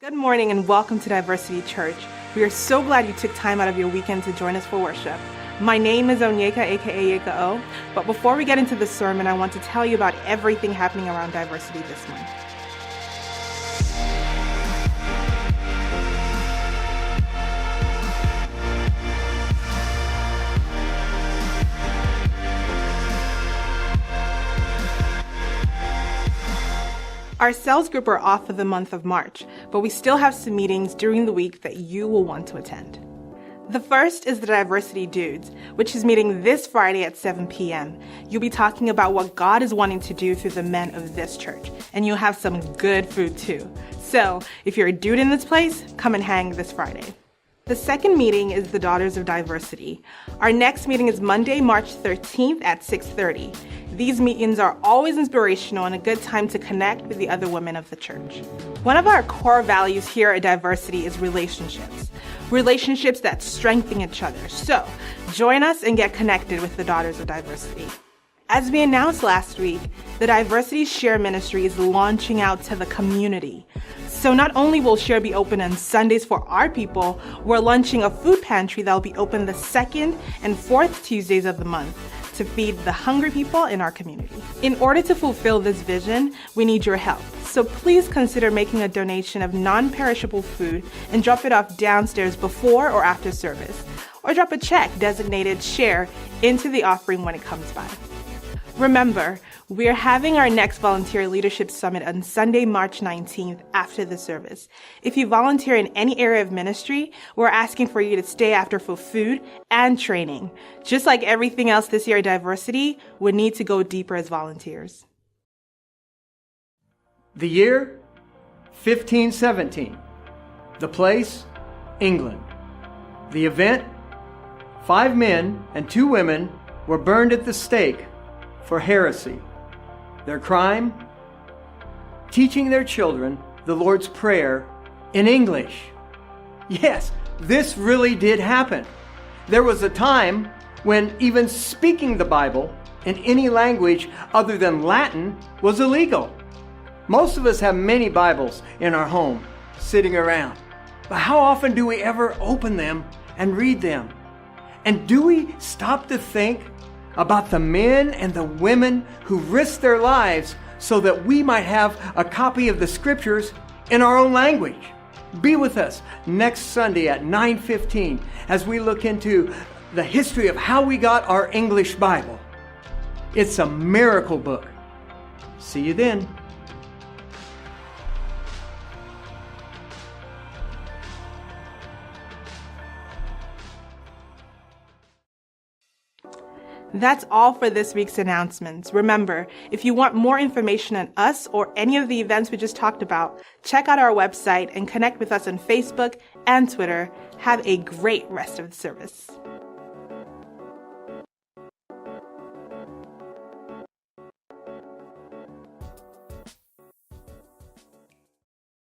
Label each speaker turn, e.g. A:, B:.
A: Good morning and welcome to Diversity Church. We are so glad you took time out of your weekend to join us for worship. My name is Onyeka, aka Yeka O, but before we get into the sermon, I want to tell you about everything happening around diversity this month. Our sales group are off for the month of March, but we still have some meetings during the week that you will want to attend. The first is the Diversity Dudes, which is meeting this Friday at 7 p.m. You'll be talking about what God is wanting to do through the men of this church, and you'll have some good food too. So, if you're a dude in this place, come and hang this Friday. The second meeting is the Daughters of Diversity. Our next meeting is Monday, March 13th at 6:30. These meetings are always inspirational and a good time to connect with the other women of the church. One of our core values here at Diversity is relationships. Relationships that strengthen each other. So, join us and get connected with the Daughters of Diversity. As we announced last week, the Diversity Share Ministry is launching out to the community. So not only will Share be open on Sundays for our people, we're launching a food pantry that will be open the second and fourth Tuesdays of the month to feed the hungry people in our community. In order to fulfill this vision, we need your help. So please consider making a donation of non-perishable food and drop it off downstairs before or after service, or drop a check designated Share into the offering when it comes by. Remember, we're having our next Volunteer Leadership Summit on Sunday, March 19th after the service. If you volunteer in any area of ministry, we're asking for you to stay after for food and training. Just like everything else this year at Diversity, we need to go deeper as volunteers.
B: The year, 1517. The place, England. The event, 5 men and 2 women were burned at the stake for heresy. Their crime? Teaching their children the Lord's Prayer in English. Yes, this really did happen. There was a time when even speaking the Bible in any language other than Latin was illegal. Most of us have many Bibles in our home sitting around. But how often do we ever open them and read them? And do we stop to think about the men and the women who risked their lives so that we might have a copy of the scriptures in our own language? Be with us next Sunday at 9:15 as we look into the history of how we got our English Bible. It's a miracle book. See you then.
A: That's all for this week's announcements. Remember, if you want more information on us or any of the events we just talked about, check out our website and connect with us on Facebook and Twitter. Have a great rest of the service.